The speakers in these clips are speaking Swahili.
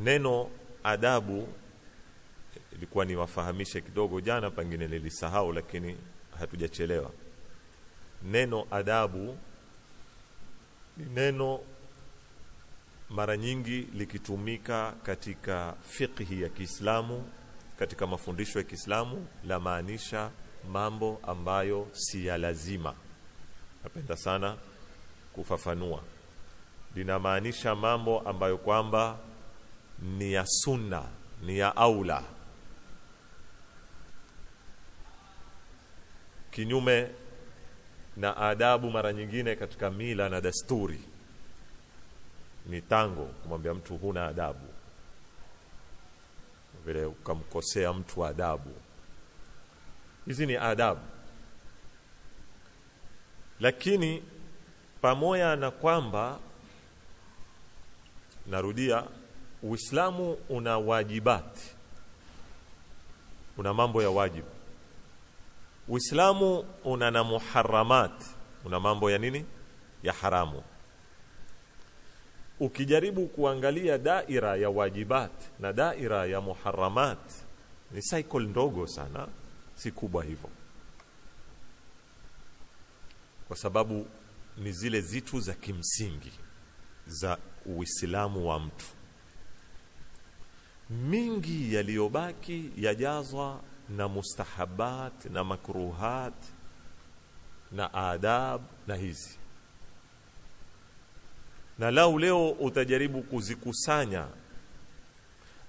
Neno adabu ilikuwa niwafahamishe kidogo jana, pengine nilisahau, lakini hatujachelewa. Neno adabu ni neno mara nyingi likitumika katika fiqhi ya Kiislamu, katika mafundisho ya Kiislamu, la maanisha mambo ambayo si ya lazima. Napenda sana kufafanua. Linamaanisha mambo ambayo kwamba ni ya sunna, ni ya aula. Kinyume na adabu mara nyingine katika mila na desturi ni tango kumwambia mtu huna adabu, vile ukamkosea mtu adabu. Hizi ni adabu. Lakini pamoja na kwamba, narudia, Uislamu una wajibati, una mambo ya wajibu. Uislamu una na muharramat, una mambo ya nini? Ya haramu. Ukijaribu kuangalia daira ya wajibat na daira ya muharramat, ni cycle ndogo sana, si kubwa hivyo. Kwa sababu ni zile zitu za kimsingi za Uislamu wa mtu. Mingi yaliyobaki yajazwa na mustahabat na makruhat na adab na hizi. Na leo utajaribu kuzikusanya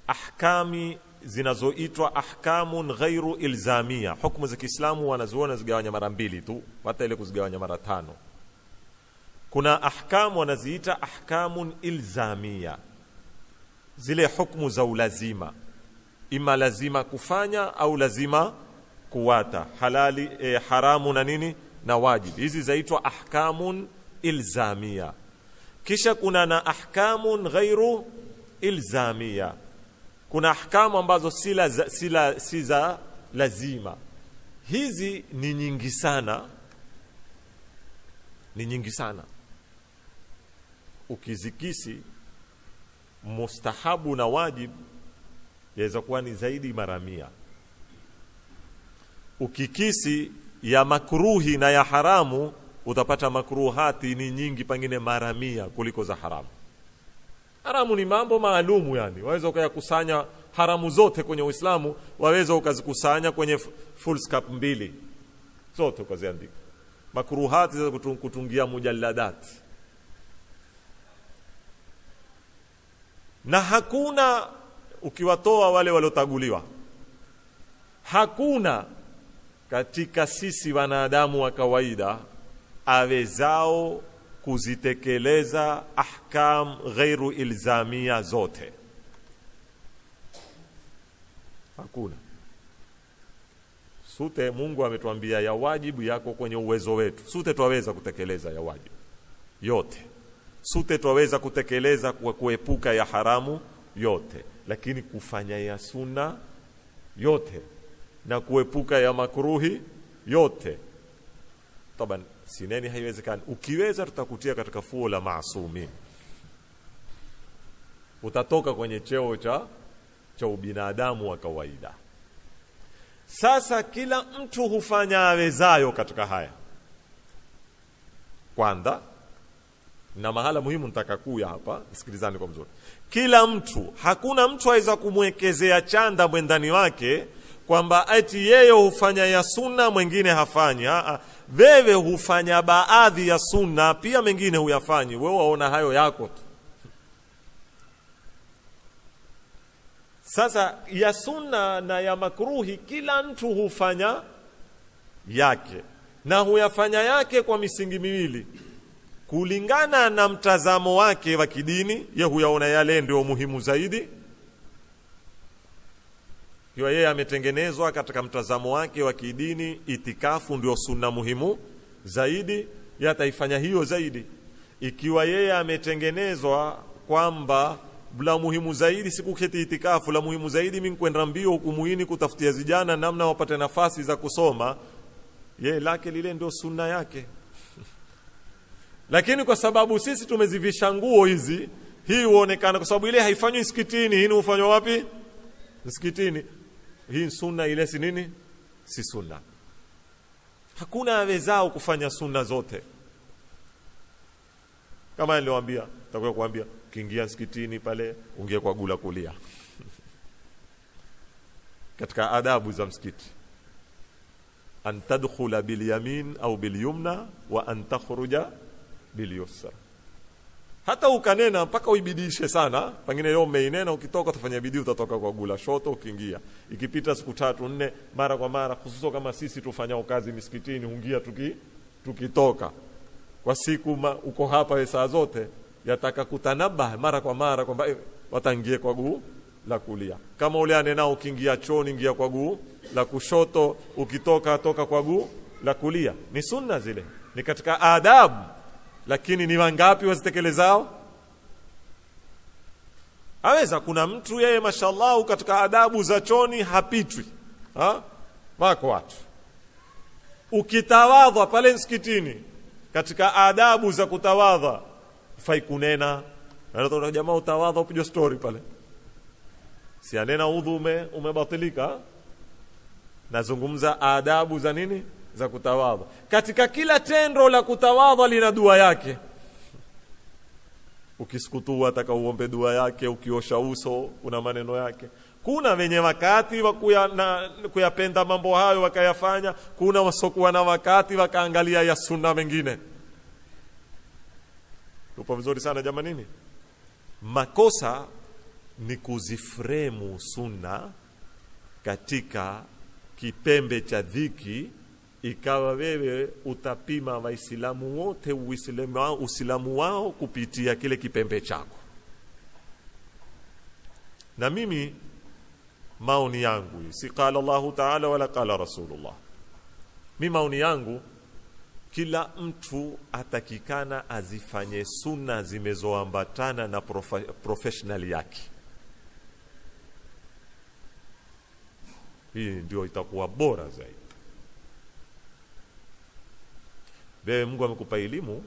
ahkami zinazoitwa ahkamun ghairu ilzamia. Hukumu za Kiislamu wanaziona zigawanya mara mbili tu, hata ile kuzigawanya mara 5. Kuna ahkamu wanaziita ahkamun ilzamia, zile hukumu za ulazima, ima lazima kufanya au lazima kuwata, halali, haramu na nini na wajibu. Hizi zaitwa ahkamun ilzamia. Kisha kuna na ahkamun ghairu ilzamia. Kuna ahkamu ambazo si za lazima. Hizi ni nyingi sana, ni nyingi sana. Ukizikisi mustahabu na wajib yaweza kuwa ni zaidi mara 100. Ukikisi ya makruhi na ya haramu, utapata makruhati ni nyingi, pengine mara 100 kuliko za haramu. Haramu ni mambo maalumu, yani waweza ukayakusanya haramu zote kwenye Uislamu, waweza ukazikusanya kwenye full scope 2 zote ukaziandika. Makruhati za kutungia mujalladat. Na hakuna, ukiwatoa wale waliotaguliwa, hakuna katika sisi wanadamu wa kawaida awezao kuzitekeleza ahkam ghairu ilzamia zote. Hakuna. Sote Mungu ametuambia ya wajibu yako kwenye uwezo wetu. Sote tuweza kutekeleza ya wajibu yote. Sote tuweza kutekeleza kwa kuepuka ya haramu yote, lakini kufanya ya sunna yote na kuepuka ya makruhi yote, taban sineni haiwezekani. Ukiweza tutakutia katika fuo la maasumi, utatoka kwenye cheo cha ubinadamu wa kawaida. Sasa kila mtu hufanya awezayo katika haya. Kwanza, na mahala muhimu nitakakuya hapa, sikilizani kwa mzuri. Kila mtu, hakuna mtu aweza kumwekezea chanda mwendani wake kwamba ati yeye hufanya ya sunna mwingine hafanyi. Wewe hufanya baadhi ya sunna, pia mengine huyafanyi. Wewe waona hayo yako tu. Sasa ya sunna na ya makruhi kila mtu hufanya yake, na huyafanya yake kwa misingi miwili. Kulingana na mtazamo wake wa kidini, yeye huyaona yale ndio muhimu zaidi. Kiwa yeye ametengenezwa katika mtazamo wake wa kidini, itikafu ndio sunna muhimu zaidi, yataifanya hiyo zaidi. Ikiwa yeye ametengenezwa kwamba la muhimu zaidi sikuketi itikafu, la muhimu zaidi mimi kwenda mbio hukumuini kutafutia vijana namna wapate nafasi za kusoma, yeye lake lile ndio sunna yake. Lakini kwa sababu sisi tumezivisha nguo hizi, Hii huonekana kwa sababu ile haifanywi msikitini, hii hufanywa wapi? Msikitini. Hii sunna, ile si nini? Si sunna. Hakuna awezao kufanya sunna zote. Kama niliwaambia, nitakuwa kuambia ukiingia msikitini pale ungie kwa gula kulia. Katika adabu za msikiti, an tadkhula bil yamin au bil yumna wa an takhruja bil yusra. Hata ukanena mpaka uibidishe sana, pengine leo umeinena, ukitoka utafanya bidii, utatoka kwa gula shoto ukiingia. Ikipita siku 3 4 mara kwa mara, hususan kama sisi tufanyao kazi misikitini, ungia tukitoka kwa siku uko hapa saa zote, yataka kutanabah mara kwa mara kwamba watangie kwa guu la kulia. Kama ule anena ukiingia chooni ingia kwa guu la kushoto, ukitoka toka kwa guu la kulia. Ni sunna zile, ni katika adabu. Lakini ni wangapi wazitekelezao? Aweza kuna mtu yeye mashallah katika adabu za choni hapitwi. Wako watu. Ukitawadha pale msikitini, katika adabu za kutawadha fai kunena. Na jamaa utawadha upige story pale. Si anena udhu umebatilika. Nazungumza adabu za nini? Za kutawadha. Katika kila tendo la kutawadha lina dua yake. Ukisukutua ataka uombe dua yake, ukiosha uso kuna maneno yake. Kuna wenye wakati wa kuyapenda mambo hayo wakayafanya, kuna wasokuwa na wakati wakaangalia ya sunna mengine. Tupo vizuri sana jamanini? Makosa ni kuzifremu sunna katika kipembe cha dhiki, ikawa wewe utapima waislamu wote uislamu wao kupitia kile kipembe chako. Na mimi maoni yangu si qala Allah Ta'ala wala qala Rasulullah. Mimi maoni yangu, kila mtu atakikana azifanye sunna zimezoambatana na professional yake. Hii ndio itakuwa bora zaidi. Wewe Mungu amekupa elimu,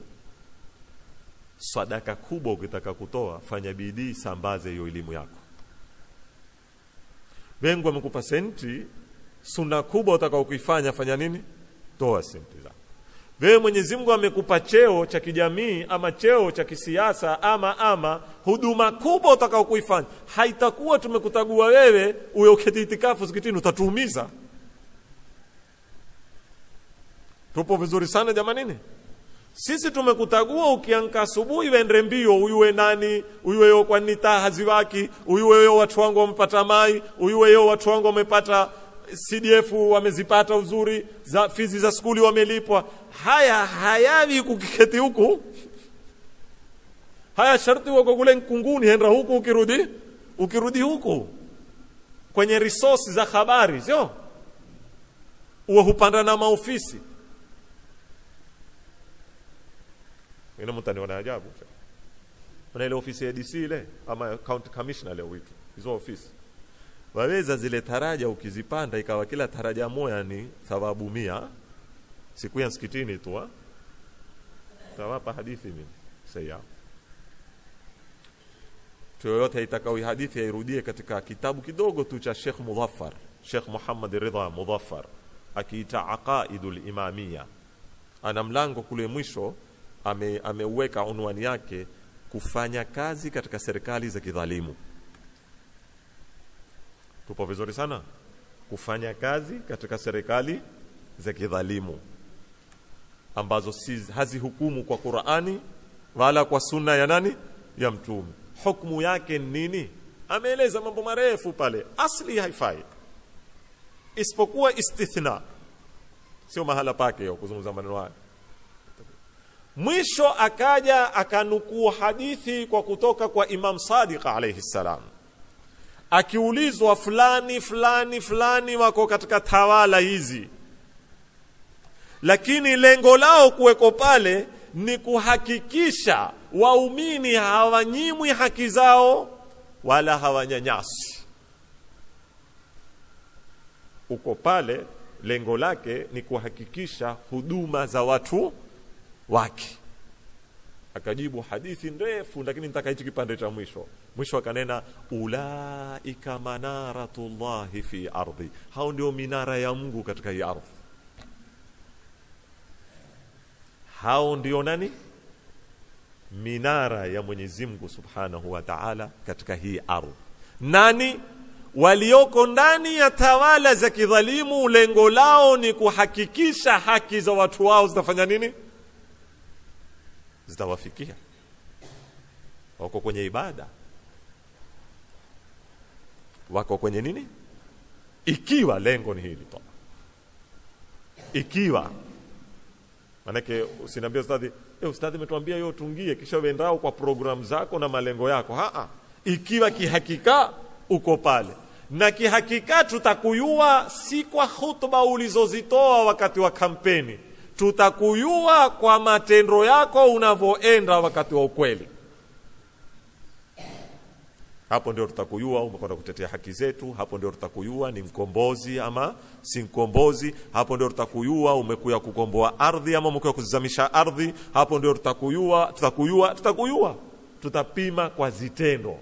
sadaka kubwa ukitaka kutoa, fanya bidii sambaze hiyo elimu yako. Wewe Mungu amekupa senti, sunna kubwa utakao kuifanya, fanya nini? Toa senti zako. Wewe Mwenyezi Mungu amekupa cheo cha kijamii ama cheo cha kisiasa ama huduma kubwa utakao kuifanya, haitakuwa tumekutagua wewe uwe uketi itikafu msikitini, utatuumiza. Tupo vizuri sana jamanini? Sisi tumekutagua ukianka asubuhi wende mbio, uyuwe nani, uyuwe yo kwa nita haziwaki, uyuwe yo watu wangu wamepata mai, uyuwe yo watu wangu wamepata CDF wamezipata uzuri, za fizi za skuli wamelipwa. Haya hayawi kukiketi huku. Haya sharti wako kule Nkunguni, henda huku ukirudi huku kwenye resources za habari, sio? Uwe hupanda na maofisi. Ina mtani wana ajabu. Kuna ile ofisi ya DC ile ama county commissioner leo witu. Hizo ofisi. Waweza zile taraja ukizipanda ikawa kila taraja moja ni thawabu 100. Siku ya msikitini tu. Tawapa hadithi mimi. Sasa yoyote itakao hadithi airudie katika kitabu kidogo tu cha Sheikh Muzaffar, Sheikh Muhammad Ridha Muzaffar, akiita Aqaidul Imamiyya. Ana mlango kule mwisho ameweka unwani yake, kufanya kazi katika serikali za kidhalimu. Tupo vizuri sana? Kufanya kazi katika serikali za kidhalimu ambazo hazihukumu kwa Qur'ani wala kwa sunna ya nani? Ya Mtume. Hukumu yake nini? Ameeleza mambo marefu pale. Asli haifai, isipokuwa istithna. Sio mahala pake hiyo kuzungumza maneno haya. Mwisho akaja akanukuu hadithi kwa kutoka kwa Imam Sadiq alayhi salam, akiulizwa fulani wako katika tawala hizi, lakini lengo lao kuweko pale ni kuhakikisha waumini hawanyimwi haki zao wala hawanyanyasi. Uko pale lengo lake ni kuhakikisha huduma za watu wake. Akajibu hadithi ndefu, lakini nitaka hichi kipande cha mwisho akanena ulaika manaratullahi fi ardi, hao ndio minara ya Mungu katika hii ardhi. Hao ndio nani? Minara ya Mwenyezi Mungu Subhanahu wa Ta'ala katika hii ardhi. Nani? Walioko ndani ya tawala za kidhalimu, lengo lao ni kuhakikisha haki za watu wao zitafanya nini? Zitawafikia. Wako kwenye ibada, wako kwenye nini? Ikiwa lengo ni hili tu, ikiwa manake usiniambie ustadhi, ustadhi umetuambia hiyo tungie kisha uendao kwa program zako na malengo yako. Ikiwa kihakika uko pale, na kihakika tutakuyua si kwa hutuba ulizozitoa wakati wa kampeni, tutakuyua kwa matendo yako unavyoenda wakati wa ukweli. Hapo ndio tutakuyua umekwenda kutetea haki zetu. Hapo ndio tutakuyua ni mkombozi ama si mkombozi. Hapo ndio tutakuyua umekuja kukomboa ardhi ama umekuja kuzamisha ardhi. Hapo ndio tutakuyua tutapima kwa zitendo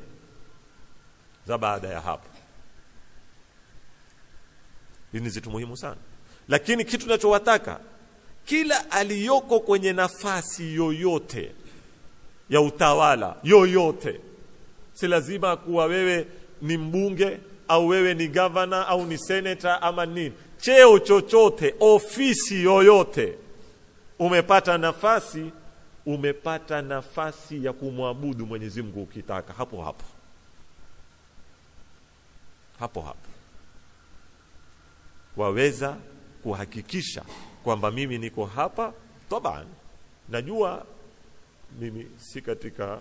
za baada ya hapo. Hii ni zitu muhimu sana. Lakini kitu tunachowataka kila aliyoko kwenye nafasi yoyote ya utawala yoyote, si lazima kuwa wewe ni mbunge au wewe ni governor au ni senator ama nini, cheo chochote, ofisi yoyote, umepata nafasi ya kumwabudu Mwenyezi Mungu ukitaka, hapo waweza kuhakikisha kwamba mimi niko hapa. Taban najua mimi si katika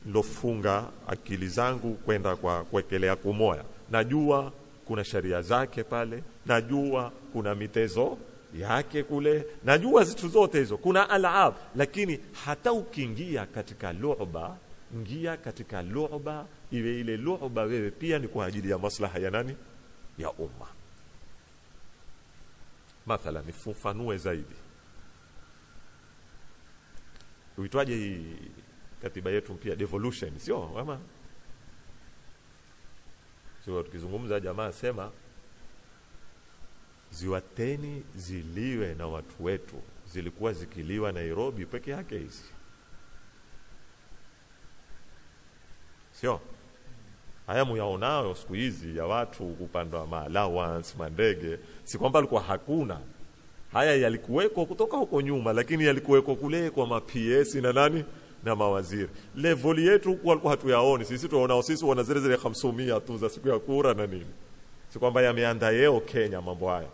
lofunga akili zangu kwenda kwa kuwekelea kumoya. Najua kuna sharia zake pale, najua kuna mitezo yake kule, najua zitu zote hizo, kuna al'ab. Lakini hata ukiingia katika lu'ba, ingia katika lu'ba, iwe ile lu'ba wewe pia ni kwa ajili ya maslaha ya nani? Ya umma. Mathala nifafanue zaidi. Uitwaje hii katiba yetu pia devolution, sio kama sio tukizungumza jamaa sema ziwateni ziliwe na watu wetu, zilikuwa zikiliwa Nairobi peke yake hizi, sio haya muyaonao siku hizi ya watu kupanda allowance mandege. Si kwamba alikuwa hakuna, haya yalikuweko kutoka huko nyuma, lakini yalikuweko kule kwa ma-PS na nani na mawaziri. Level yetu huko alikuwa hatuyaoni sisi, tunaona sisi wana zile 500 tu za siku ya kura na nini. Si kwamba yameanda yeo Kenya mambo haya.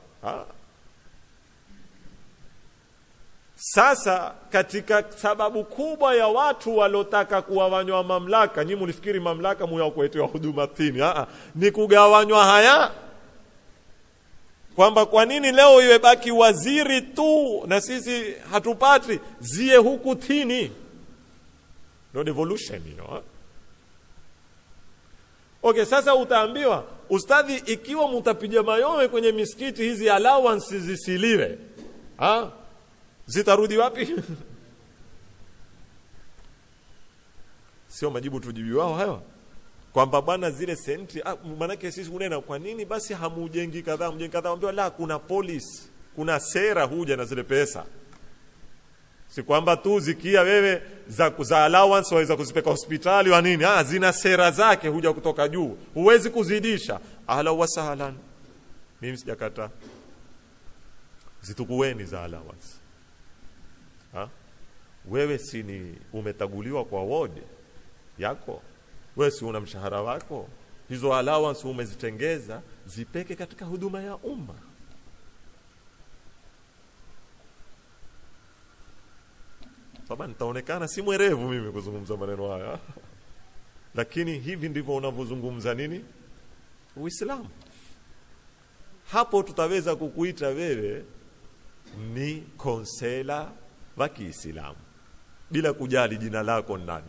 Sasa katika sababu kubwa ya watu walotaka kuwawanywa mamlaka, nyinyi mlifikiri mamlaka muya kuetewa huduma tini, ni kugawanywa haya. Kwamba kwa nini leo iwe baki waziri tu na sisi hatupati zie huku tini? No devolution, Okay, sasa utaambiwa ustadhi, ikiwa mtapiga mayowe kwenye misikiti hizi allowance zisiliwe, zitarudi wapi? Sio majibu tujibu wao hayo kwamba bwana zile senti, manake sisi unena kwa nini basi hamujengi kadhaa ambiwa la, kuna police, kuna sera huja na zile pesa. Si kwamba tu zikia wewe za allowance waweza kuzipeka hospitali wa nini, zina sera zake huja kutoka juu, huwezi kuzidisha. Ahla wa sahlan, mimi sijakata, zitukueni za allowance. Wewe si ni umetaguliwa kwa ward yako, wewe si una mshahara wako, hizo allowance umezitengeza zipeke katika huduma ya umma. Sababu nitaonekana si mwerevu mimi kuzungumza maneno haya, lakini hivi ndivyo unavyozungumza nini Uislamu. Hapo tutaweza kukuita wewe ni konsela wa Kiislamu bila kujali jina lako nani.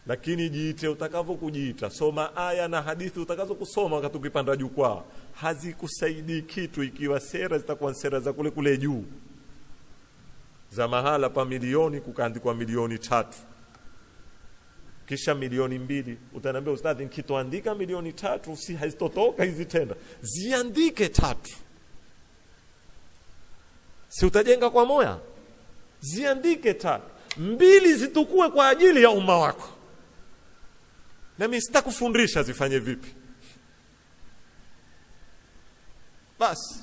Lakini jiite utakavyokujiita, soma aya na hadithi utakazo kusoma wakati ukipanda jukwaa, hazikusaidii kitu ikiwa sera zitakuwa sera za kule kule juu. za mahala pa milioni kukaandikwa milioni 3 kisha milioni 2, utaniambia ustadhi nikitoandika milioni 3 si hazitotoka hizi tenda, ziandike 3, si utajenga kwa moya? Ziandike 3, 2 zitukue kwa ajili ya umma wako, na mimi sitakufundisha zifanye vipi. Basi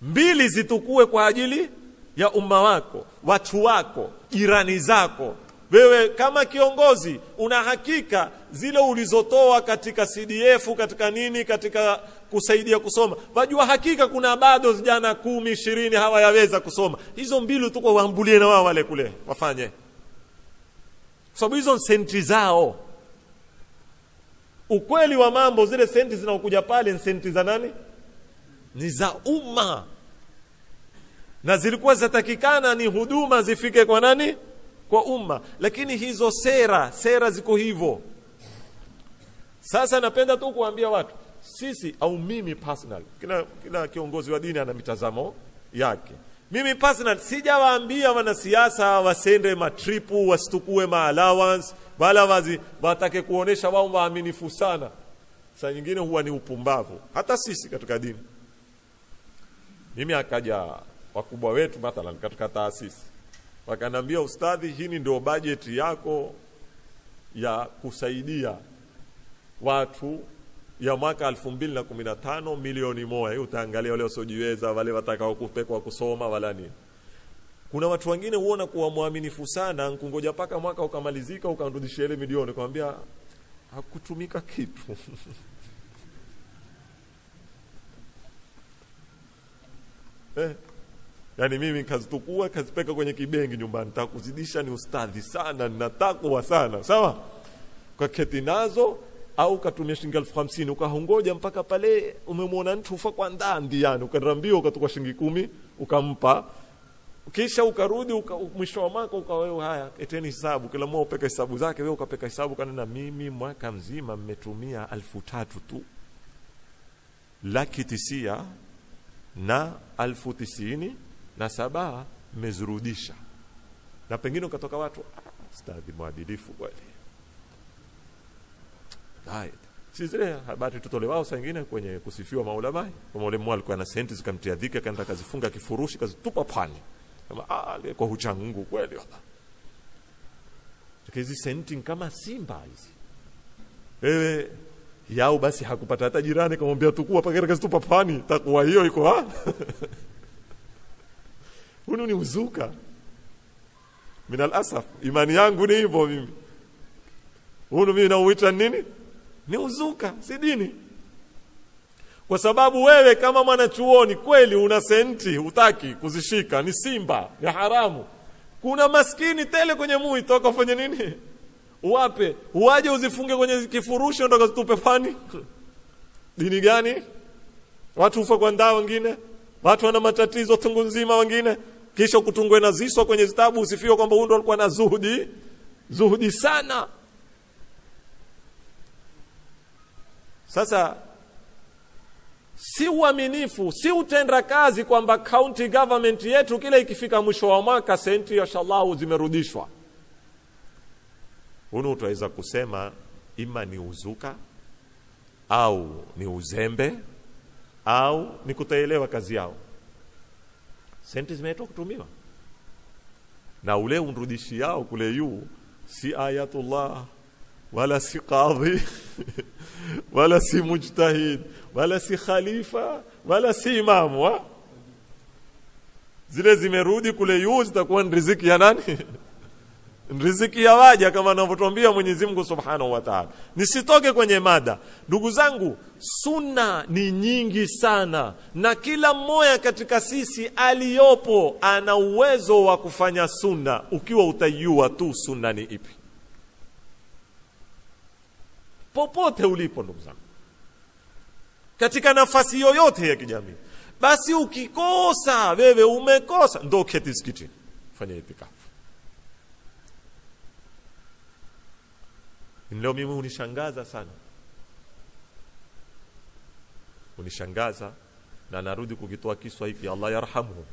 2 zitukue kwa ajili ya umma wako, watu wako, jirani zako. Wewe kama kiongozi una hakika zile ulizotoa katika CDF, katika nini, katika kusaidia kusoma, wajua hakika kuna bado vijana 10, 20 hawayaweza kusoma. Hizo 2 tuko waambulie na wao wale kule wafanye, sababu hizo senti zao. Ukweli wa mambo, zile senti zinaokuja pale senti za nani? Ni za umma, na zilikuwa zatakikana ni huduma zifike kwa nani? Kwa umma. Lakini hizo sera ziko hivyo. Sasa napenda tu kuambia watu, sisi au mimi personal, kila kiongozi wa dini ana mitazamo yake. Mimi personal sijawaambia wanasiasa wasende matripu, wasitukue allowance, wala watake kuonesha wao waaminifu sana. Saa nyingine huwa ni upumbavu hata sisi katika dini. Mimi akaja wakubwa wetu mathalan katika taasisi, wakanambia ustadhi, hii ndio budget yako ya kusaidia watu ya mwaka 2015 milioni 1. Utaangalia wale wasiojiweza, wale watakao kupekwa kusoma wala nini. Kuna watu wengine huona kuwa muaminifu sana, nkungoja paka mwaka ukamalizika ukarudishia ile milioni, kwambia hakutumika kitu. Yani mimi kazitukua kazipeka kwenye kibengi nyumbani, nitakuzidisha ni ustadhi sana, ninatakwa sana, sawa? Kwa keti nazo au katumia shilingi 50,000 ukahongoja mpaka pale umemwona mtu ufa kwa ndani, yani ukarambia ukatoka shilingi 10 ukampa, kisha ukarudi mwisho wa mwaka ukawewe haya eteni hesabu, kila mmoja upeka hesabu zake, wewe ukapeka hesabu kana mimi mwaka mzima mmetumia 3,000 tu, 1,900 na 97 mmezurudisha. Na pengine ukatoka watu stadi mwadilifu kweli. Right. Si zile habari tutolewao saa nyingine kwenye kusifiwa maulama, kama ule mwalimu alikuwa na senti zikamtia dhiki, akaenda kazifunga kifurushi kazitupa pani. Kama kwa hucha Mungu kweli wala. Hizi senti kama simba hizi. Wewe yao basi hakupata hata jirani kumwambia tukua paka kazitupa pani, takuwa hiyo iko Hunu ni uzuka. Minal asaf, imani yangu ni hivyo mimi. Hunu mimi nauita nini? Ni uzuka, si dini. Kwa sababu wewe kama mwanachuoni kweli una senti, hutaki kuzishika, ni simba, ni haramu. Kuna maskini tele kwenye mui, toka ufanye nini? Uwape, uwaje uzifunge kwenye kifurushi ndo kazitupe pani? Dini gani? Watu ufa kwa ndaa wengine, watu wana matatizo tungu nzima wengine, kisha kutungwe na ziswa kwenye zitabu usifiwe kwamba huyu ndo alikuwa na zuhudi sana. Sasa si uaminifu, si utenda kazi kwamba county government yetu kila ikifika mwisho wa mwaka senti inshallah zimerudishwa. Hunu utaweza kusema ima ni uzuka au ni uzembe au ni kutaelewa kazi yao. Senti zimeletwa kutumiwa, na ule unrudishi yao kule yu si ayatullah wala si qadhi wala si mujtahid wala si khalifa wala si imamu. Zile zimerudi kule yu zitakuwa riziki ya nani? Riziki ya waja, kama anavyotuambia Mwenyezi Mungu Subhanahu wa Ta'ala. Nisitoke kwenye mada. Ndugu zangu, sunna ni nyingi sana, na kila mmoja katika sisi aliyopo ana uwezo wa kufanya sunna, ukiwa utajua tu sunna ni ipi. Popote ulipo ndugu zangu, katika nafasi yoyote ya kijamii. Basi ukikosa, wewe umekosa, ndo keti msikitini fanya itikafu. Leo mimi unishangaza sana, unishangaza, na narudi kukitoa kiswa hiki, Allah yarhamu,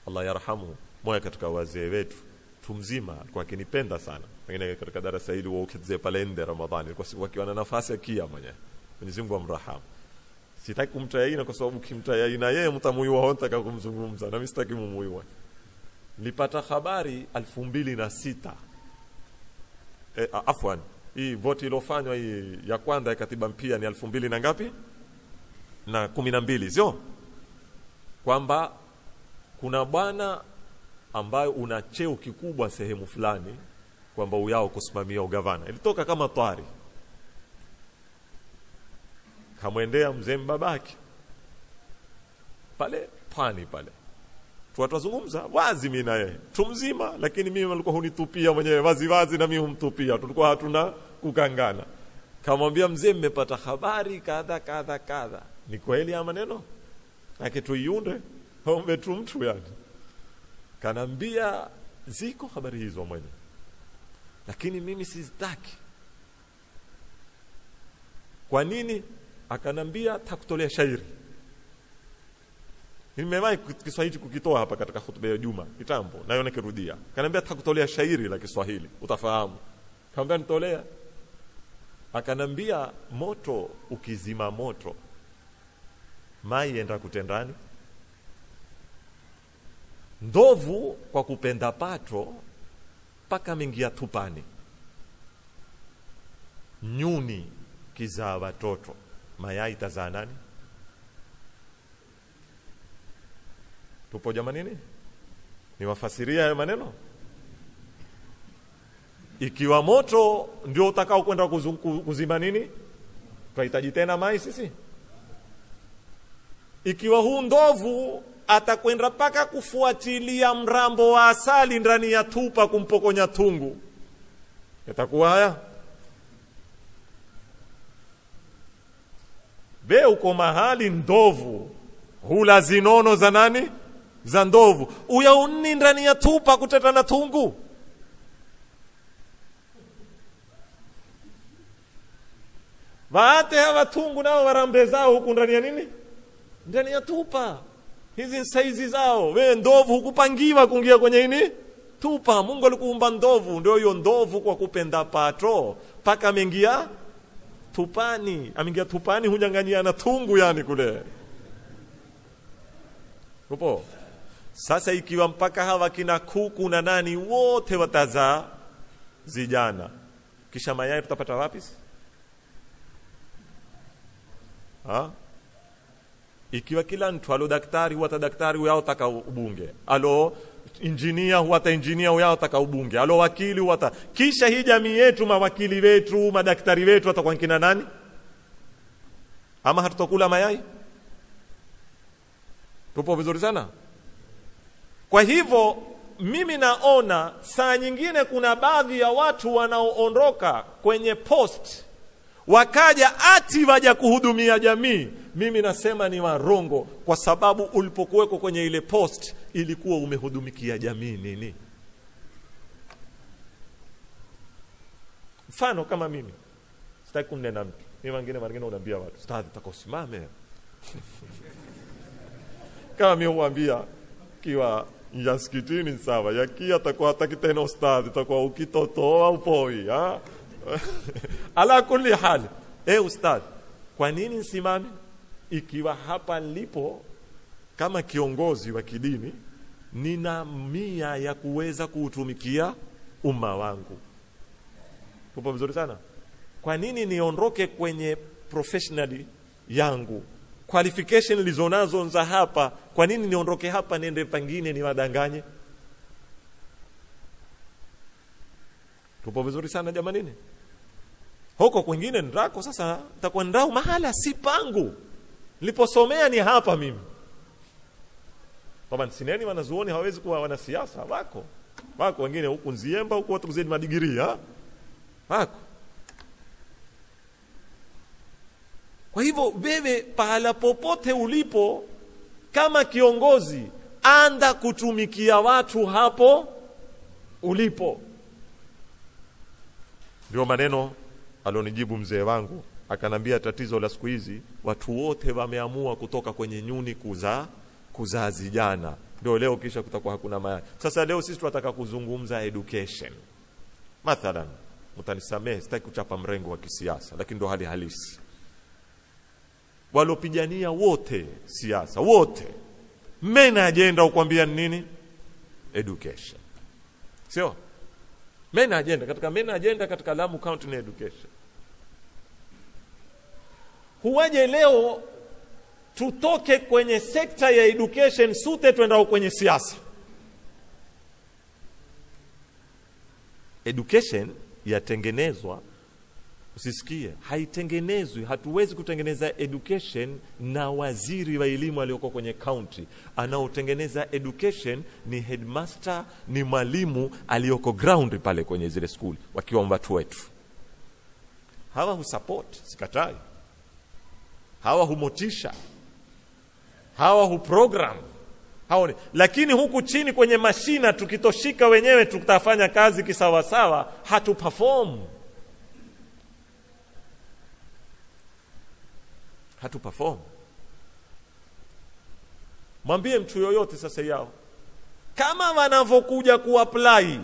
Allah yarhamu, moja katika wazee wetu tumzima kwa kinipenda sana, pengine katika darasa hili wao ukize pale nje Ramadhani kwa sababu akiwa na nafasi ya kia mwenyewe, Mwenyezi Mungu amrahamu. Sitaki kumtayaina kwa sababu kimtayaina yeye mtamuiwa hotaka kumzungumza, na mimi sitaki mumuiwa. Nilipata habari 2006 afwan, hii vote ilofanywa hii ya kwanza ya katiba mpya ni 2000 na ngapi? Na 12, sio? Kwamba kuna bwana ambaye una cheo kikubwa sehemu fulani kwamba uyao kusimamia ugavana. Ilitoka kama twari. Kamwendea mzee mbabaki pale Pwani pale. Tuwazungumza wazi mimi na yeye. Tumzima, lakini mimi nilikuwa hunitupia mwenyewe wazi na mimi humtupia. Tulikuwa hatuna kukangana. Kamwambia mzee, mmepata habari kadha. Ni kweli ya maneno? Akituiunde ombe tu mtu yani. Kanambia ziko habari hizo mwenyewe, lakini mimi sizitaki. Kwa nini? Akanambia takutolea shairi. Nimewahi Kiswahili kukitoa hapa katika hutuba ya Juma kitambo, nayo nikirudia. Akanambia takutolea shairi la Kiswahili, utafahamu. Kaambia nitolea. Akanambia moto ukizima moto, mai enda kutendani. Ndovu kwa kupenda pato paka mingia tupani. Nyuni kizaa watoto, mayai tazaa nani? Tupo jamanini? Niwafasiria hayo maneno. Ikiwa moto ndio utakao kwenda kuzima nini, tunahitaji tena mai sisi? Ikiwa huu ndovu atakwenda paka kufuatilia mrambo wa asali ndani ya tupa kumpokonya tungu, itakuwa haya? Be uko mahali ndovu hula zinono za nani? Za ndovu. Uyauni ndani ya tupa kuteta na tungu? Waate hawa tungu nao warambe zao huku ndani ya nini? Ndani ya tupa. Hizi saizi zao. We ndovu hukupangiwa kuingia kwenye nini? Tupa. Mungu alikuumba ndovu. Ndio hiyo ndovu kwa kupenda pato paka mengia tupani. Amingia tupani hunyang'ania na tungu yani kule. Upo? Sasa ikiwa mpaka hawa kina kuku na nani wote watazaa zijana, kisha mayai tutapata wapi? Ikiwa kila mtu alo daktari huata daktari uyao taka ubunge, alo injinia huata injinia uyao taka ubunge, alo wakili huata, kisha hii jamii yetu mawakili wetu madaktari wetu watakuwa kina nani? Ama hatutokula mayai? Tupo vizuri sana. Kwa hivyo mimi naona saa nyingine kuna baadhi ya watu wanaoondoka kwenye post wakaja ati waja kuhudumia jamii. Mimi nasema ni warongo, kwa sababu ulipokuweko kwenye ile post ilikuwa umehudumikia jamii nini? Mfano kama mimi sitaki kumnena mtu, mimi wengine unaambia watu ustadhi utakosimame kama mimi huambia kiwa msikitini sawa, yakia atakuwa hataki tena ustadhi, atakuwa ukitotoa upoi ala kulli hali. Ustadhi, kwa nini nsimame? Ikiwa hapa nilipo kama kiongozi wa kidini nina nia ya kuweza kuutumikia umma wangu. Tupo vizuri sana. Kwa nini niondoke kwenye professionally yangu, qualification nilizonazo nza hapa? Kwa nini niondoke hapa niende pengine niwadanganye? Tupo vizuri sana jamanini. Huko kwingine ndako sasa nitakuwa ndao mahala si pangu. Niliposomea ni hapa mimi. Kama sineni wanazuoni hawezi kuwa wanasiasa, wako wengine huku Nziemba, huku watu kuzeni madigiri wako. Kwa hivyo wewe pahala popote ulipo kama kiongozi, anda kutumikia watu hapo ulipo. Ndio maneno alonijibu mzee wangu, akanambia tatizo la siku hizi watu wote wameamua kutoka kwenye nyuni kuzaa zijana. ndio leo kisha kutakuwa hakuna mayai. Sasa leo sisi tunataka kuzungumza education. Mathalan, mtanisamehe sitaki kuchapa mrengo wa kisiasa, lakini ndio hali halisi. Walopigania wote siasa, wote main agenda ukwambia nini? Education. Sio? Main agenda katika Lamu County ni education. Huwaje leo tutoke kwenye sekta ya education sute tuendao kwenye siasa? Education yatengenezwa, usisikie, haitengenezwi. Hatuwezi kutengeneza education na waziri wa elimu aliyoko kwenye county. Anaotengeneza education ni headmaster, ni mwalimu aliyoko ground pale kwenye zile school, wakiwa watu wetu. Hawa husupport, sikatai. Hawa humotisha, hawa huprogram, hawa. Lakini huku chini kwenye mashina tukitoshika wenyewe tutafanya kazi kisawasawa, hatuperform. Mwambie mtu yoyote sasa yao kama wanavokuja kuapply,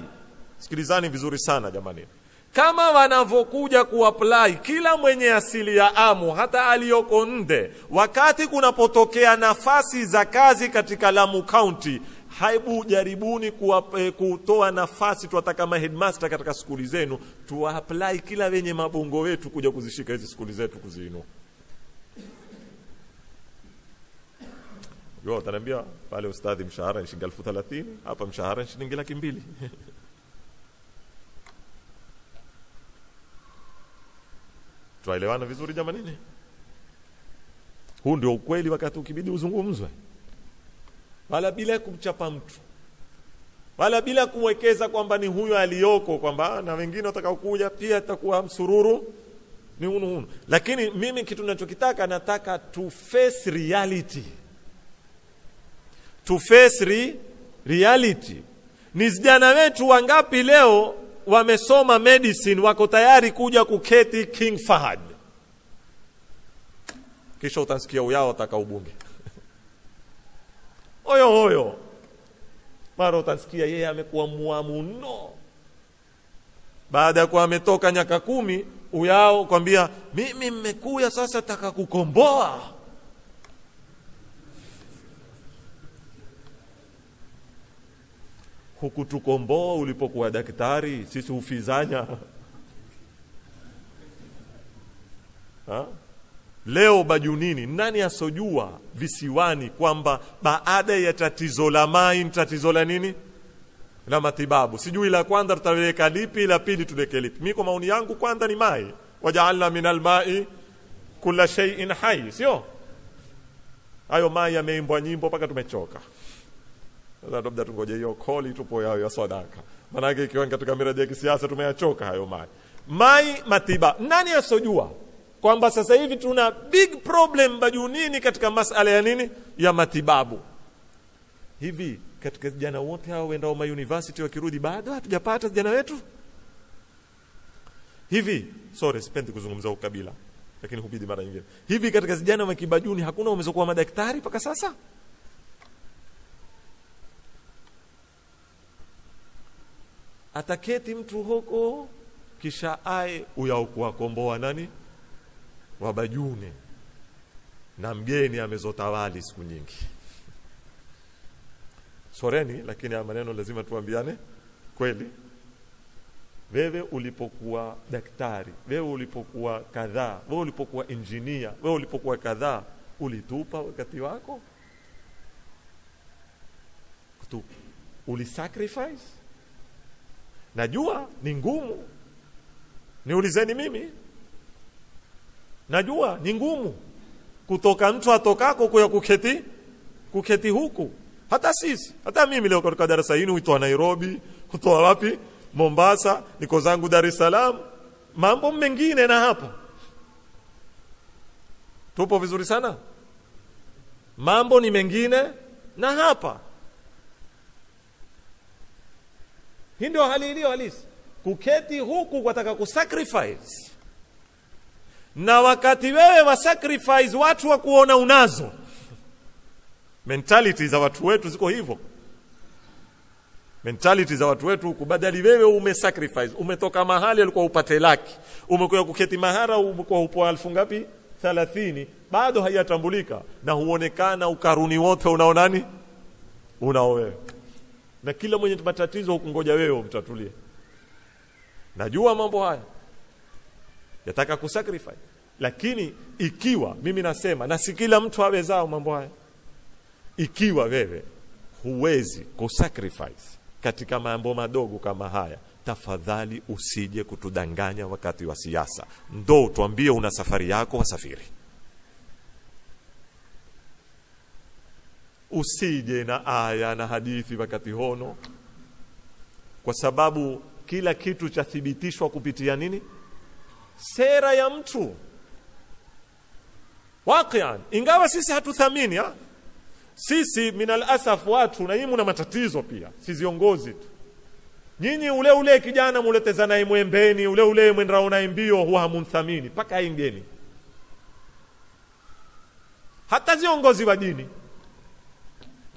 sikilizani vizuri sana jamani, kama wanavokuja kuapply kila mwenye asili ya Amu hata aliyoko nde, wakati kunapotokea nafasi za kazi katika Lamu County, haibu jaribuni kutoa nafasi tuwataka kama headmaster katika skuli zenu, tuapply kila wenye mabongo wetu kuja kuzishika hizi skuli zetu kuziinua. Yo, utaniambia pale ustadhi mshahara ni shilingi 30,000, hapa mshahara ni shilingi 200,000. Tuelewana vizuri jamani? Huu ndio ukweli wakati ukibidi uzungumzwe. Wala bila kumchapa mtu, wala bila kumwekeza kwamba ni huyo aliyoko, kwamba na wengine watakao kuja pia itakuwa msururu ni hunu. Lakini mimi kitu ninachokitaka, nataka to face reality. To face reality. Ni vijana wetu wangapi leo wamesoma medicine wako tayari kuja kuketi King Fahad, kisha utasikia uyao ataka ubunge. Oyo mara utasikia yeye amekuwa muamuno, baada ya kuwa ametoka nyaka 10 uyao kwambia mimi mmekuja sasa taka kukomboa. Hukutukomboa ulipokuwa daktari, sisi ufizanya. Leo Bajunini, nani asojua visiwani kwamba baada ya tatizo la mai, tatizo la nini? La matibabu. Sijui la kwanza tutaweka lipi, la pili tuweke lipi. Mimi kwa maoni yangu kwanza ni mai. Waja'alna minal ma'i kulla shay'in hayy, sio? Hayo mai yameimbwa nyimbo mpaka tumechoka. Sasa labda tungoje hiyo koli tupo yao ya sadaka. Maana yake ikiwa katika miradi ya kisiasa tumeyachoka hayo mai. Mai matibabu. Nani asojua kwamba sasa hivi tuna big problem Bajunini katika masala ya nini? Ya matibabu. Hivi katika vijana wote hao waendao ma university wakirudi bado hatujapata vijana wetu? Hivi sipendi kuzungumza ukabila, lakini hubidi mara nyingine. Hivi katika vijana wa Kibajuni hakuna wamezokuwa madaktari mpaka sasa? Ataketi mtu huko kisha ae uyaokuwa komboa nani? Wabajuni. Na mgeni amezotawali siku nyingi. Soreni, lakini ya maneno lazima tuambiane kweli. Wewe ulipokuwa daktari, wewe ulipokuwa kadhaa, wewe ulipokuwa engineer, wewe ulipokuwa kadhaa, ulitupa wakati wako? Kutupa. Ulisacrifice? Najua ni ngumu. Niulizeni mimi. Najua ni ngumu kutoka mtu atokako kwa kuketi huku. Hata sisi, hata mimi leo kutoka darasa hili huitoa Nairobi, kutoa wapi? Mombasa, niko zangu Dar es Salaam, mambo mengine na hapa. Tupo vizuri sana? Mambo ni mengine na hapa. Hii ndio hali iliyo halisi. Kuketi huku kwataka kusacrifice. Na wakati wewe wa sacrifice watu wa kuona unazo. Mentality za watu wetu ziko hivyo. Mentality za watu wetu kubadali wewe umesacrifice, umetoka mahali alikuwa upate laki, umekuja kuketi mahara umekuwa upo 1000 ngapi 30, bado hayatambulika na huonekana ukaruni wote unaonani unao wewe. Na kila mwenye matatizo hukungoja wewe umtatulie. Najua mambo haya yataka kusacrifice, lakini ikiwa mimi nasema na si kila mtu awezao mambo haya, ikiwa wewe huwezi kusacrifice katika mambo madogo kama haya, tafadhali usije kutudanganya wakati wa siasa. Ndo tuambie una safari yako, wasafiri. Usije na aya na hadithi wakati hono, kwa sababu kila kitu chathibitishwa kupitia nini? Sera ya mtu. Waqian, ingawa sisi hatuthamini sisi minal asaf watu na nyinyi mna matatizo pia, si viongozi tu. Nyinyi ule kijana muleteza naye mwembeni, ule mwendao naye mbio huwa hamumthamini paka ingeni. Hata viongozi wa dini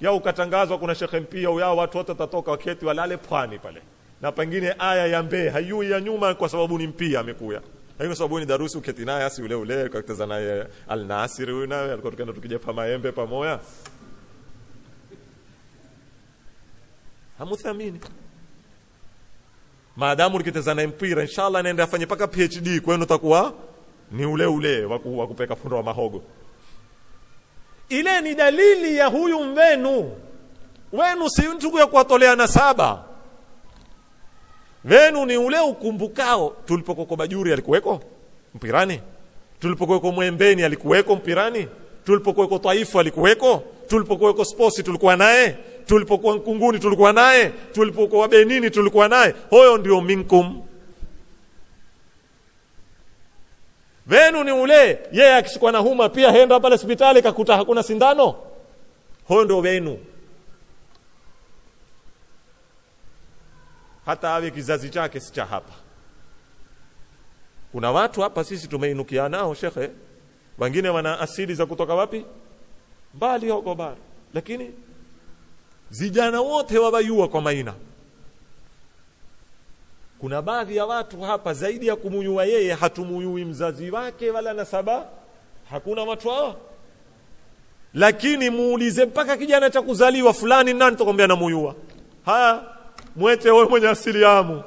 ya ukatangazwa kuna shekhe mpia yao watu wote watatoka waketi walale pwani pale. Na pengine aya ya mbe hayui ya nyuma kwa sababu ni mpia amekuya. Hayo sababu ni darusi uketi naye asi ule ukateza naye Al-Nasir huyu naye alikuwa tukenda tukija pa maembe pamoja. Hamuthamini. Maadamu ukiteza naye mpira inshallah anaenda afanye paka PhD kwenu utakuwa ni ule wa kupeka fundo wa mahogo. Ile ni dalili ya huyu wenu si mtu ya kuwatolea nasaba. Wenu ni ule ukumbukao tulipokuwa Bajuri alikuweko mpirani, tulipokuwa Mwembeni alikuweko mpirani, tulipokuwa Taifa alikuweko, tulipokuwa Sports tulikuwa naye, tulipokuwa Nkunguni tulikuwa naye, tulipokuwa Benini tulikuwa naye. Huyo ndio minkum. Wenu ni ule yeye akishikwa na homa pia henda pale hospitali kakuta hakuna sindano. Huyo ndio wenu. Hata awe kizazi chake si cha hapa. Kuna watu hapa sisi tumeinukia nao shekhe, wengine wana asili za kutoka wapi? Mbali huko bara. Lakini vijana wote wabayua kwa maina. Kuna baadhi ya watu hapa zaidi ya kumuyua yeye hatumuyui mzazi wake wala nasaba. Hakuna watu hao. Lakini muulize mpaka kijana cha kuzaliwa fulani nani tukwambia na muyua. Mwete wewe mwenye asili yamu.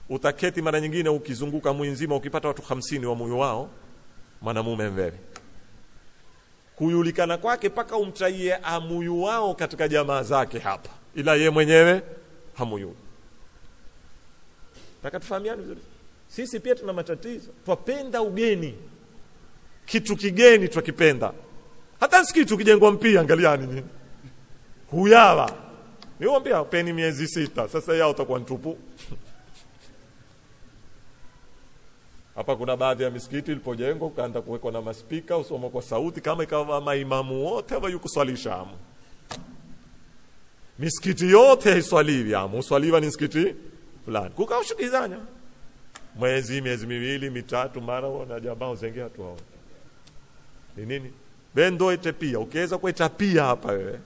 Utaketi mara nyingine ukizunguka mwinzima ukipata watu 50 wa moyo wao mwanamume mvere. Kuyulikana kwake paka umtraie amuyu wao katika jamaa zake hapa. Ila ye mwenyewe hamuyu. Taka tufahamiane vizuri. Sisi pia tuna matatizo. Twapenda ugeni. Kitu kigeni twakipenda. Hata kitu kijengwa mpia angaliani nini. Huyawa. Niwaambia peni miezi 6. Sasa yao utakuwa ntupu. Hapa kuna baadhi ya misikiti ilipojengwa kaanza kuwekwa na maspika usoma kwa sauti kama ikawa maimamu wote wayukuswalisha amu. Misikiti yote haiswaliwi amu, uswaliwa ni misikiti fulani. Kukaoshukizanya. Miezi 2 3 mara wana jamaa uzengea tu hao. Ni nini? Bendo etepia, ukiweza kuita pia hapa wewe.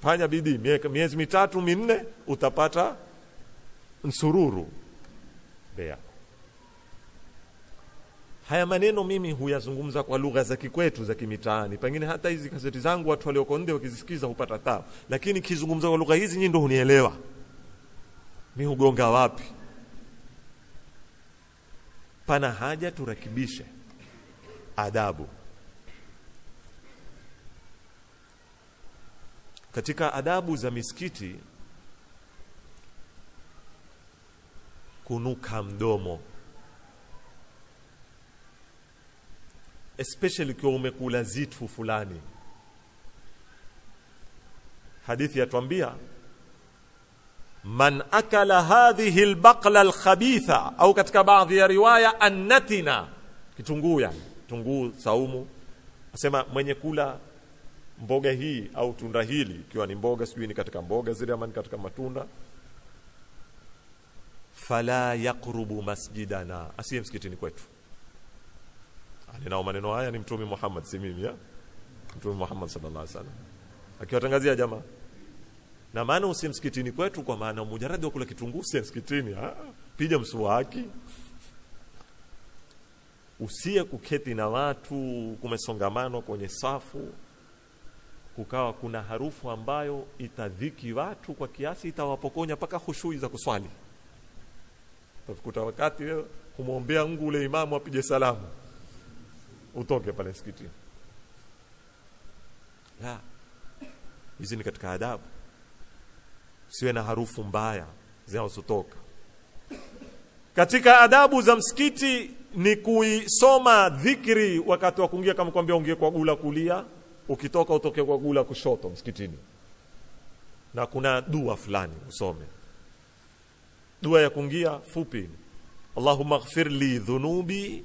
Fanya bidii miezi 3 4 utapata nsururu. Bea. Haya maneno mimi huyazungumza kwa lugha za kikwetu za kimitaani. Pengine hata hizi kaseti zangu watu walioko nje wakizisikiza hupata taabu. Lakini kizungumza kwa lugha hizi nyinyi ndio hunielewa. Mimi hugonga wapi? Pana haja turakibishe adabu. Katika adabu za misikiti kunuka mdomo, especially kwa umekula zitu fulani. Hadithi yatuambia man akala hadhihi albaqla alkhabitha, au katika baadhi ya riwaya annatina, kitunguu yani kitunguu saumu, asema mwenye kula mboga hii au tunda hili, ikiwa ni mboga sijui ni katika mboga zile ama ni katika matunda, fala yaqrubu masjidana, asiye msikitini kwetu. Alinao maneno haya ni Mtume Muhammad si mimi Mtume Muhammad sallallahu alaihi wasallam akiwatangazia jamaa. Na maana usimsikitini kwetu kwa maana mujarrad wa kula kitunguu si msikitini, piga mswaki. Usiye kuketi na watu kumesongamano kwenye safu, kukawa kuna harufu ambayo itadhiki watu kwa kiasi itawapokonya paka khushui za kuswali. Utakuta wakati wewe kumwombea Mungu ule imamu apige salamu, utoke pale msikitini. La, hizi ni katika adabu. Siwe na harufu mbaya zinazotoka. Katika adabu za msikiti ni kuisoma dhikri wakati wa kuingia, kama kwambia ungie kwa gula kulia, ukitoka utoke kwa gula kushoto msikitini. Na kuna dua fulani usome. Dua ya kuingia fupi. Allahumma ighfir li dhunubi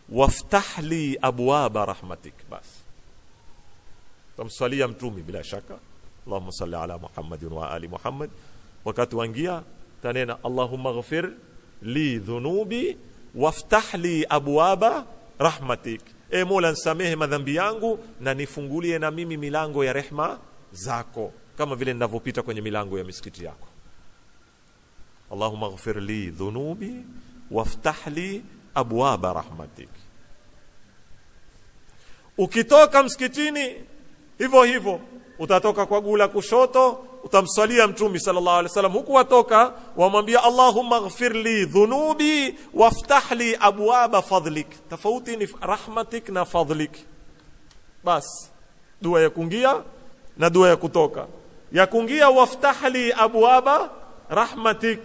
waftah li abwaba rahmatik. Bas. Tamsalia mtume bila shaka. Allahumma salli ala Muhammadin wa ali Muhammad. Wakati waingia tanena Allahumma ighfir li dhunubi waftah li abwaba rahmatik. E Mola, nisamehe madhambi yangu na nifungulie na mimi milango ya rehma zako, kama vile ninavyopita kwenye milango ya misikiti yako. Allahumma ighfir li dhunubi waftah li abwaba rahmatik. Ukitoka msikitini hivyo hivyo, utatoka kwa gula kushoto, utamsalia mtume sallallahu alaihi wasallam, huku watoka wamwambia Allahumma ighfir li dhunubi waftah li abwaba fadlik. Tofauti ni rahmatik na fadlik. Bas, dua ya kuingia na dua ya kutoka. Ya kuingia waftah li abwaba rahmatik,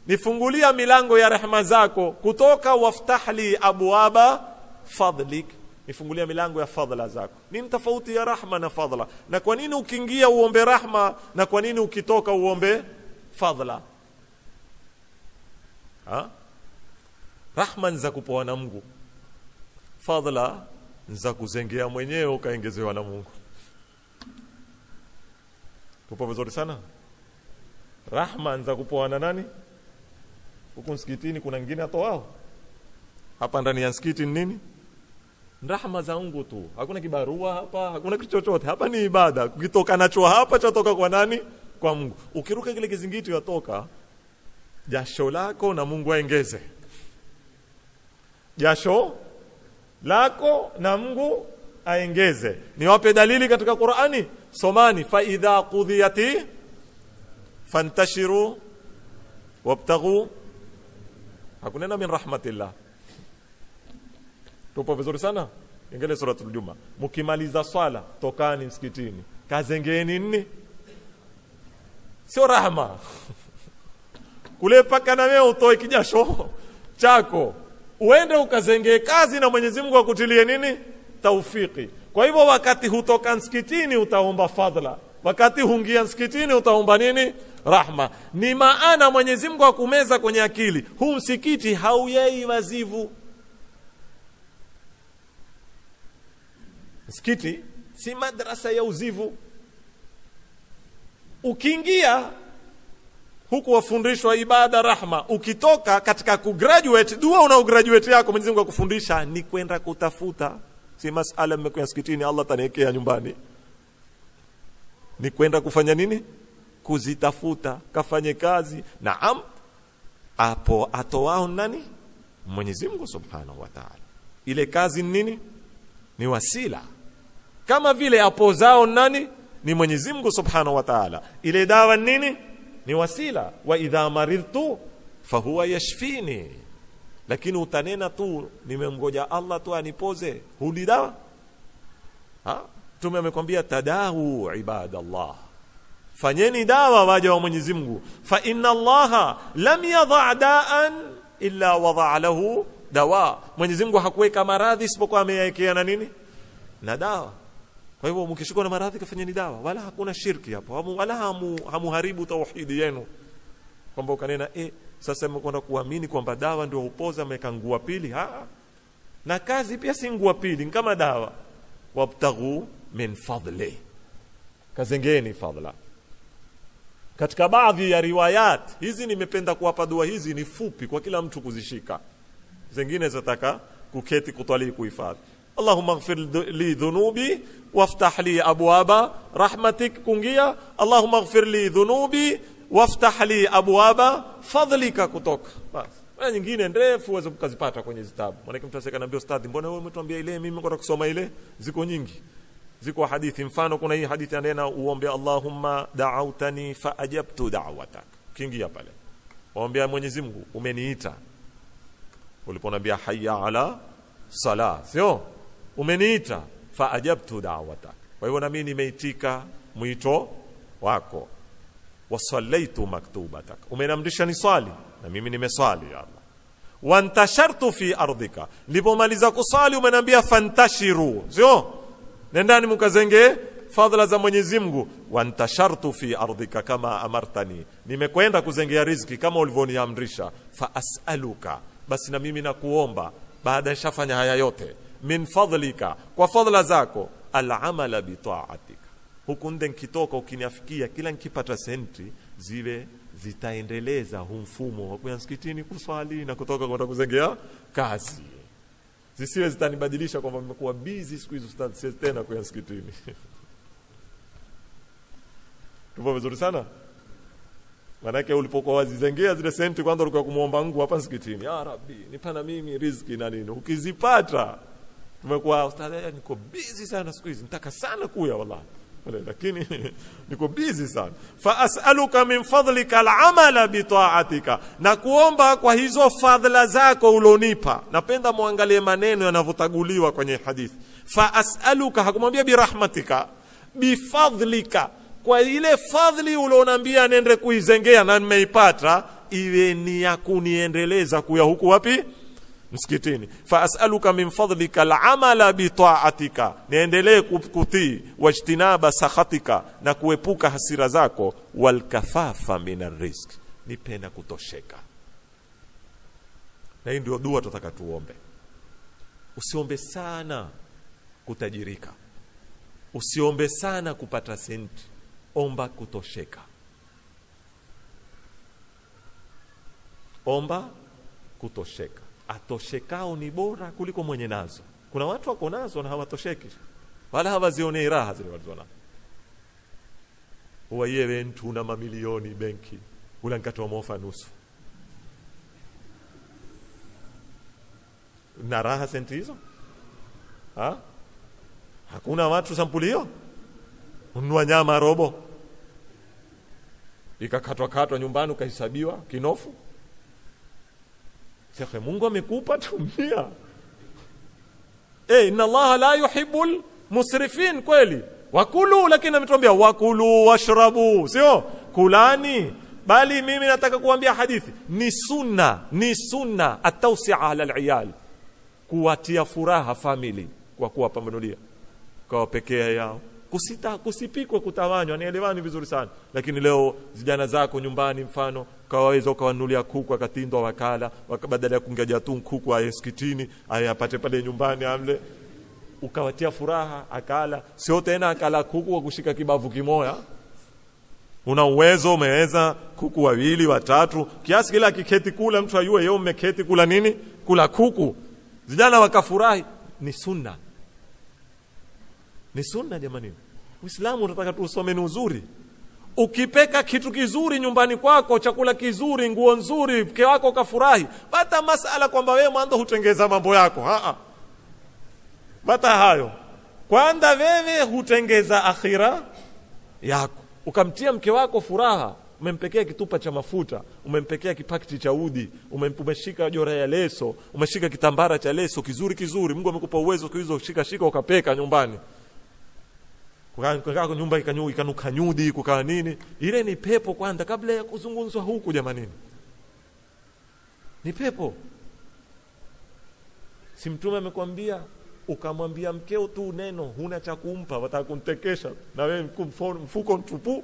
nifungulia milango ya rehema zako. Kutoka waftah li abwaba fadlik, nifungulia milango ya fadhila zako. Nini tofauti ya rahma na fadhila? Na kwa nini ukiingia uombe rahma na kwa nini ukitoka uombe fadhila? Rahma ni za kupoa na Mungu, fadhila ni za kuzengea mwenyewe ukaongezewa na Mungu. Tupo vizuri sana. Rahma ni za kupoa na nani? Huko msikitini kuna wengine atoao. Hapa ndani ya msikiti nini? Rahma za Mungu tu. Hakuna kibarua hapa, hakuna kitu chochote. Hapa ni ibada. Ukitoka nacho hapa chatoka kwa nani? Kwa Mungu. Ukiruka kile kizingiti yatoka jasho lako na Mungu aongeze. Jasho lako na Mungu aongeze. Niwape dalili katika Qur'ani. Somani fa idha qudhiyati fantashiru wabtaghu. Hakunena min rahmatillah. Tupo vizuri sana. Ingele suratul Juma. Mkimaliza swala tokani msikitini, kazengeni nini? Sio rahma. Kule paka na wewe utoe kijasho chako, uende ukazengee kazi na Mwenyezi Mungu akutilie nini? Taufiki. Kwa hivyo wakati hutoka msikitini utaomba fadhila, wakati huingia msikitini utaomba nini? Rahma. Ni maana Mwenyezi Mungu akumeza kwenye akili, huu msikiti hauyei wazivu. Msikiti si madrasa ya uzivu. Ukiingia huku wafundishwa ibada rahma, ukitoka katika kugraduate dua una graduate yako Mwenyezi Mungu akufundisha ni kwenda kutafuta. Si masala mmekuwa msikitini Allah taniwekea nyumbani. Ni kwenda kufanya nini? Kuzitafuta, kafanye kazi. Naam, hapo atoao nani? Mwenyezi Mungu Subhanahu wa Ta'ala. Ile kazi nini? Ni wasila. Kama vile hapo zao nani? Ni Mwenyezi Mungu Subhanahu wa Ta'ala. Ile dawa nini? Ni wasila. Wa idha maridtu fahuwa yashfini. Lakini utanena tu nimemgoja Allah tu anipoze, hudi dawa? Mtume amekwambia tadahu ibadallah. Fanyeni dawa waja wa Mwenyezi Mungu. Fa inna Allaha lam yadha' da'an illa wada'a lahu dawa. Mwenyezi Mungu hakuweka maradhi isipokuwa ameyawekea na nini? Na dawa. Kwa hivyo mkishikwa na maradhi kafanyeni dawa, wala hakuna shirki hapo, wala hamuharibu tauhidi yenu. Kwamba ukanena sasa mmekwenda kuamini kwamba dawa ndio upoza mmekangua pili. Na kazi pia si ngua pili, kama dawa. Wabtaghu min fadli. Kazengeni fadla. Katika baadhi ya riwayat hizi nimependa kuwapa dua hizi ni fupi kwa kila mtu kuzishika. Zingine zataka kuketi kutwali kuhifadhi. Allahumma ighfir li dhunubi waftah li abwaba rahmatik, kungia Allahumma ighfir li dhunubi waftah li abwaba fadlika, kutoka basi. Na nyingine ndefu uweze kuzipata kwenye vitabu. Maana mtu asiyekaniambia ustadhi, mbona wewe umetuambia ile, mimi ngoja kusoma ile? Ziko nyingi, ziko hadithi. Mfano kuna hii hadithi anena uombe Allahumma da'awtani fa ajabtu da'watak, kingia pale waambia Mwenyezi Mungu umeniita uliponiambia hayya ala sala, sio umeniita fa ajabtu da'watak, kwa hivyo na mimi nimeitika mwito wako. Wasallaitu maktubatak, umenamrisha ni swali na mimi nimeswali ya Allah. Wantashartu fi ardhika, nilipomaliza kusali umenambia fantashiru, sio nendani mkazenge fadhila za Mwenyezi Mungu. Wantashartu fi ardhika kama amartani, nimekwenda kuzengea riziki kama ulivyoniamrisha. Fa as'aluka, basi na mimi nakuomba baada ya shafanya haya yote, min fadlika, kwa fadhila zako, al-amala bi ta'atika, huku nde nikitoka ukiniafikia kila nikipata senti ziwe zitaendeleza huu mfumo wa kuya msikitini kuswali na kutoka kwenda kuzengea kazi, zisiwe zitanibadilisha kwamba nimekuwa busy siku hizo sitasi tena kuya msikitini. Tupo vizuri sana. Manake ulipokuwa wazizengea zile senti kwanza ulikuwa kumuomba Mungu hapa msikitini, ya Rabbi nipana mimi riziki na nini, ukizipata tumekuwa ustadhi niko busy sana siku hizi, nitaka sana kuya wallahi, lakini niko busy sana. Fa as'aluka min fadlika al-amala bi ta'atika, na kuomba kwa hizo fadhila zako ulonipa. Napenda muangalie maneno yanavyotaguliwa kwenye hadithi. Fa as'aluka, hakumwambia bi rahmatika, bi fadlika, kwa ile fadhili ulionambia nende kuizengea na nimeipata, iwe ni ya kuniendeleza kuya huku wapi? Msikitini. Fa as'aluka min fadlika al-amala bi ta'atika, niendelee kukutii, wajtinaba sakhatika, na kuepuka hasira zako, wal kafafa min ar-rizq, nipenda kutosheka. Na hii ndio dua tutataka tuombe. Usiombe sana kutajirika, usiombe sana kupata senti, omba kutosheka. Omba kutosheka. Atoshekao ni bora kuliko mwenye nazo. Kuna watu wako nazo na hawatosheki, wala hawazionei raha zile walizona. Huwa yeye mtu na mamilioni benki, ula nkatoa mofa nusu, na raha senti hizo? Hakuna watu sampuli hiyo. Ununua nyama robo, ikakatwa nyumbani ukahesabiwa kinofu. Shekhe, Mungu amekupa tumia. Inna Allah la yuhibbul musrifin, kweli. Wakulu, lakini ametuambia wakulu washrabu, sio kulani. Bali mimi nataka kuambia hadithi, ni sunna at-tawsi'a ala al-iyal, kuwatia furaha family kwa kuwapambanulia kwa pekee yao, kusipikwa kutawanywa. Nielewani vizuri sana. Lakini leo vijana zako nyumbani, mfano kawaweza ukawanulia kuku akatindwa wakala, badala ya kungeja tu kuku wa msikitini ayapate pale nyumbani amle, ukawatia furaha akala. Sio tena akala kuku kwa kushika kibavu kimoja. Una uwezo, umeweza kuku wawili watatu, kiasi kila kiketi kula mtu ayue yeye umeketi kula nini? Kula kuku. Vijana wakafurahi. Ni sunna. Ni sunna jamani. Uislamu unataka tuusome ni uzuri. Ukipeka kitu kizuri nyumbani kwako, chakula kizuri, nguo nzuri, mke wako kafurahi, bata masala kwamba wewe mwanzo hutengeza mambo yako. Bata hayo. Kwanza wewe hutengeza akhira yako. Ukamtia mke wako furaha, umempekea kitupa cha mafuta, umempekea kipakiti cha udi, umeshika jora ya leso, umeshika kitambara cha leso kizuri. Mungu amekupa uwezo hizo, shika ukapeka nyumbani. Kwa nyumba ikanuka nyudi, kukawa nini? Ile ni pepo kwanza kabla ya kuzungumzwa huku jamani. Ni pepo. Si Mtume amekwambia ukamwambia mkeo tu neno, huna cha kumpa, wataka kumtekesha na wewe mfuko mtupu?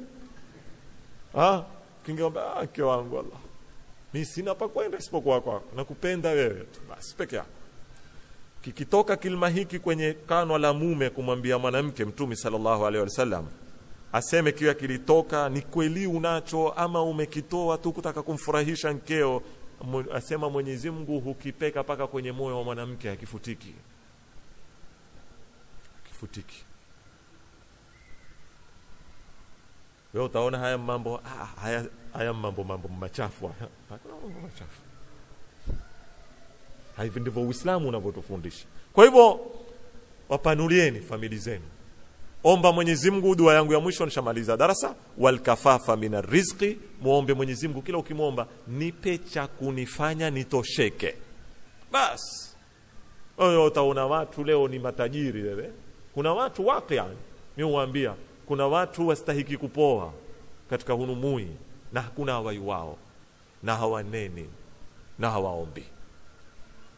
Kingeomba mke wangu Allah, mimi sina pa kwenda isipokuwa kwako, nakupenda wewe tu basi peke yako. Kikitoka kilima hiki kwenye kanwa la mume kumwambia mwanamke, Mtume sallallahu alaihi wasallam aseme kiwa kilitoka ni kweli unacho ama umekitoa tu kutaka kumfurahisha mkeo, asema Mwenyezi Mungu hukipeka paka kwenye moyo wa mwanamke hakifutiki. hafutiki. Wewe utaona haya mambo haya mambo machafu. Hakuna mambo machafu. Hivi ndivyo Uislamu unavyotufundisha. Kwa hivyo wapanulieni familia zenu. Omba Mwenyezi Mungu, dua yangu ya mwisho nishamaliza darasa, wal kafafa minar rizqi, muombe Mwenyezi Mungu kila ukimwomba, nipe cha kunifanya nitosheke. Bas. Wewe utaona watu leo ni matajiri wewe. Kuna watu waqian, mimi huambia, kuna watu wastahiki kupoa katika hunumui na hakuna hawai wao na hawaneni na hawaombi.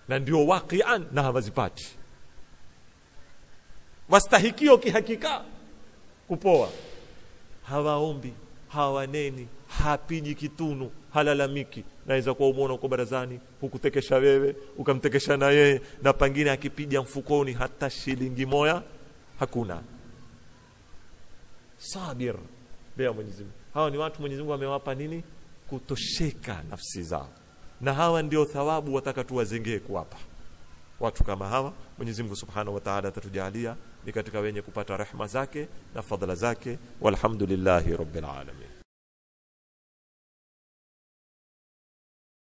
Na ndio waqian na hawazipati. Wastahikio kihakika kupoa, hawaombi, hawaneni, hapiji kitunu, halalamiki. Naweza kuwa umeona uko barazani, hukutekesha wewe, ukamtekesha na yeye, na pengine akipiga mfukoni hata shilingi moja hakuna. Sabir bea Mwenyezi Mungu. Hawa ni watu Mwenyezi Mungu amewapa nini? Kutosheka nafsi zao. Na hawa ndio thawabu wataka tuwazengee kuwapa. Watu kama hawa Mwenyezi Mungu Subhanahu wa Ta'ala atatujalia ni katika wenye kupata rehema zake na fadhila zake. Walhamdulillahi Rabbil Alamin.